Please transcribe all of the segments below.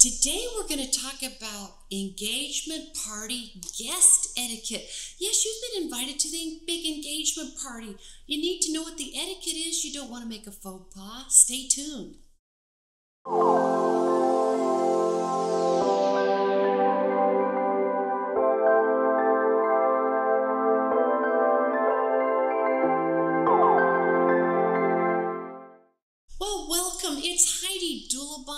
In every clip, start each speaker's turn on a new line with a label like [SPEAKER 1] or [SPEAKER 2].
[SPEAKER 1] Today we're going to talk about engagement party guest etiquette. Yes, you've been invited to the big engagement party. You need to know what the etiquette is. You don't want to make a faux pas. Stay tuned. Well, welcome. It's Heidi,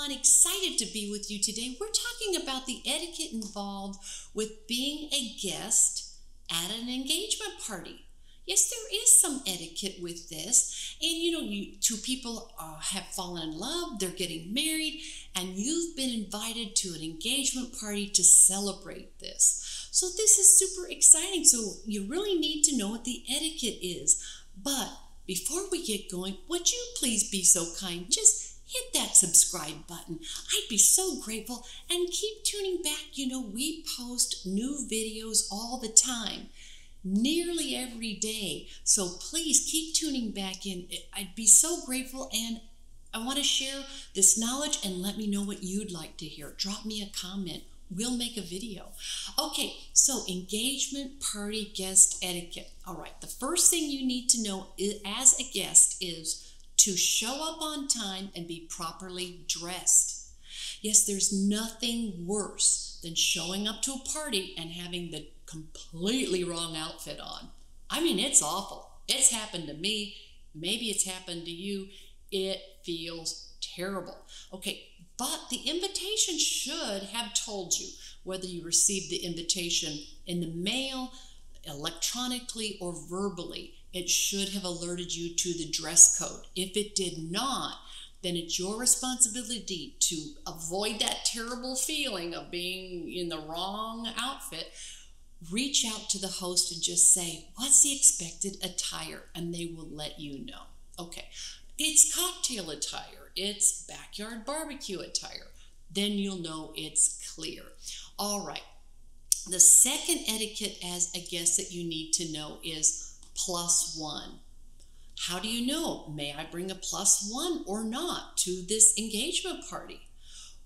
[SPEAKER 1] excited to be with you today. We're talking about the etiquette involved with being a guest at an engagement party. Yes, there is some etiquette with this. And two people have fallen in love, they're getting married, and you've been invited to an engagement party to celebrate this. So this is super exciting. So you really need to know what the etiquette is. But before we get going, would you please be so kind? Just hit that subscribe button. I'd be so grateful. And keep tuning back. We post new videos all the time, nearly every day. So please keep tuning back in. I'd be so grateful. And I want to share this knowledge and let me know what you'd like to hear. Drop me a comment. We'll make a video. Okay, so engagement party guest etiquette. All right, the first thing you need to know as a guest is to show up on time and be properly dressed. Yes, there's nothing worse than showing up to a party and having the completely wrong outfit on. I mean, it's awful. It's happened to me. Maybe it's happened to you. It feels terrible. Okay, but the invitation should have told you whether you received the invitation in the mail, electronically, or verbally. It should have alerted you to the dress code. If it did not, then it's your responsibility to avoid that terrible feeling of being in the wrong outfit. Reach out to the host and just say, what's the expected attire? And they will let you know. Okay, it's cocktail attire. It's backyard barbecue attire. Then you'll know it's clear. All right. The second etiquette as a guest that you need to know is +1. How do you know? May I bring a +1 or not to this engagement party?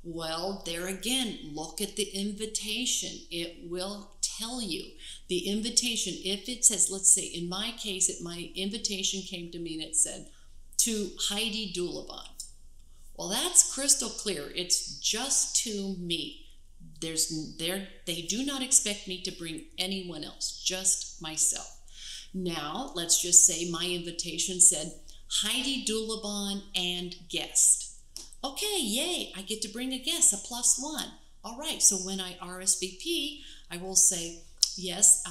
[SPEAKER 1] Well, there again, look at the invitation. It will tell you. The invitation, if it says, let's say in my case, my invitation came to me and it said, to Heidi Dulaban. Well, that's crystal clear. It's just to me. They do not expect me to bring anyone else, just myself. Now, let's just say my invitation said Heidi Dulaban and guest. Okay, yay, I get to bring a guest, a +1. All right, so when I RSVP, I will say, yes,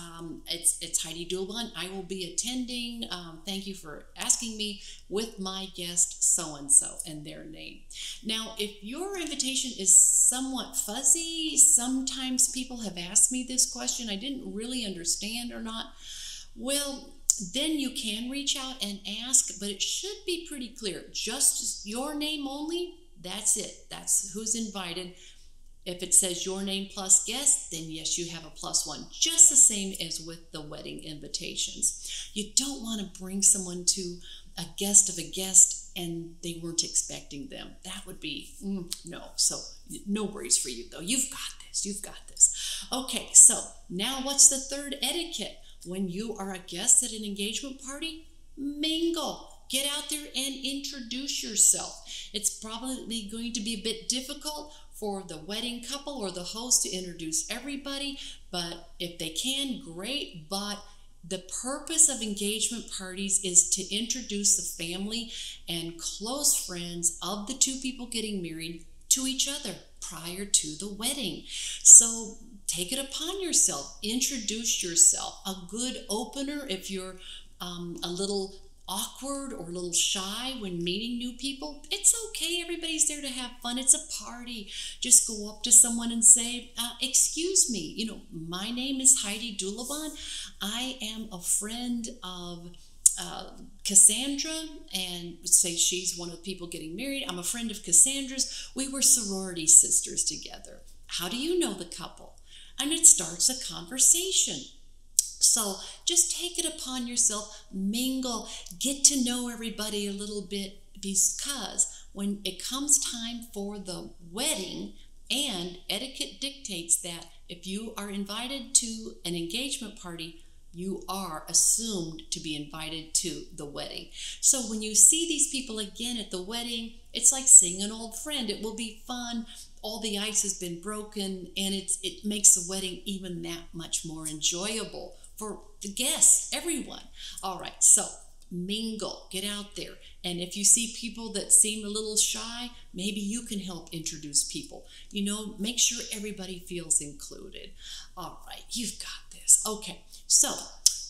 [SPEAKER 1] it's Heidi Dulaban. I will be attending. Thank you for asking me, with my guest so-and-so and their name. Now, if your invitation is somewhat fuzzy, sometimes people have asked me this question. I didn't really understand or not. Well, then you can reach out and ask, but it should be pretty clear. Just your name only, that's it. That's who's invited. If it says your name plus guest, then yes, you have a +1, just the same as with the wedding invitations. You don't want to bring someone to a guest of a guest and they weren't expecting them. That would be, no. So no worries for you though. You've got this, you've got this. Okay, so now what's the third etiquette? When you are a guest at an engagement party, mingle. Get out there and introduce yourself. It's probably going to be a bit difficult for the wedding couple or the host to introduce everybody, but if they can, great. But the purpose of engagement parties is to introduce the family and close friends of the two people getting married to each other prior to the wedding. So take it upon yourself. Introduce yourself. A good opener if you're a little awkward or a little shy when meeting new people. It's okay. Everybody's there to have fun. It's a party. Just go up to someone and say, excuse me, my name is Heidi Dulaban. I am a friend of Cassandra, and say she's one of the people getting married. I'm a friend of Cassandra's. We were sorority sisters together. How do you know the couple? And it starts a conversation. So just take it upon yourself, mingle, get to know everybody a little bit, because when it comes time for the wedding, And etiquette dictates that if you are invited to an engagement party, you are assumed to be invited to the wedding. So when you see these people again at the wedding, it's like seeing an old friend. It will be fun. All the ice has been broken, and it makes the wedding even that much more enjoyable for the guests, everyone. All right, so mingle, get out there. And if you see people that seem a little shy, maybe you can help introduce people. You know, make sure everybody feels included. All right, you've got this. Okay, so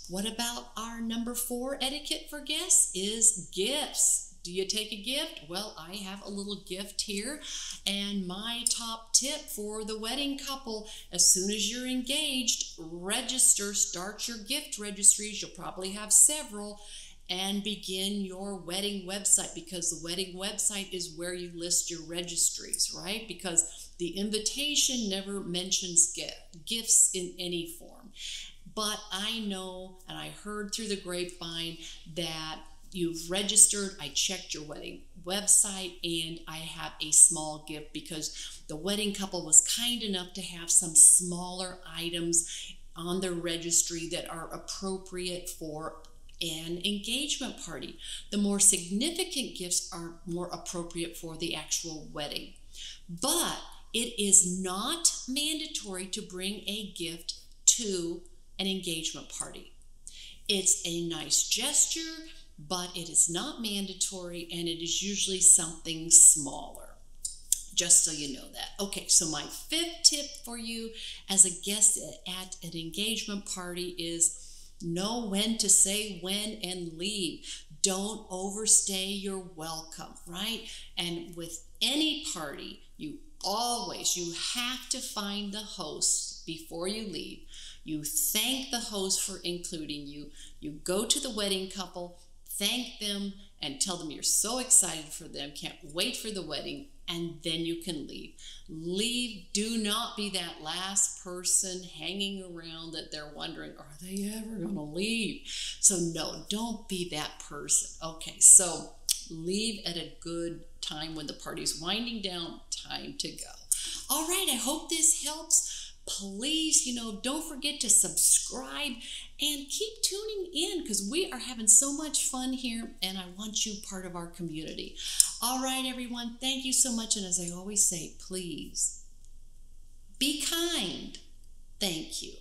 [SPEAKER 1] what about our number 4 etiquette for guests is gifts. Do you take a gift? Well, I have a little gift here. And my top tip for the wedding couple, as soon as you're engaged, register, start your gift registries. You'll probably have several. And begin your wedding website, because the wedding website is where you list your registries, right? Because the invitation never mentions gifts in any form. But I know, and I heard through the grapevine that you've registered. I checked your wedding website, and I have a small gift because the wedding couple was kind enough to have some smaller items on their registry that are appropriate for an engagement party. The more significant gifts are more appropriate for the actual wedding. But it is not mandatory to bring a gift to an engagement party. It's a nice gesture, but it is not mandatory, and it is usually something smaller. Just so you know that. Okay, so my 5th tip for you as a guest at an engagement party is know when to say when and leave. Don't overstay your welcome, right? And with any party, you have to find the host before you leave. You thank the host for including you. You go to the wedding couple, thank them, and tell them you're so excited for them, can't wait for the wedding, and then you can leave. Leave. Do not be that last person hanging around that they're wondering, are they ever going to leave? So no, don't be that person. Okay, so leave at a good time when the party's winding down. Time to go. All right, I hope this helps. Please, don't forget to subscribe and keep tuning in, because we are having so much fun here, and I want you part of our community. All right, everyone, thank you so much. And as I always say, please be kind. Thank you.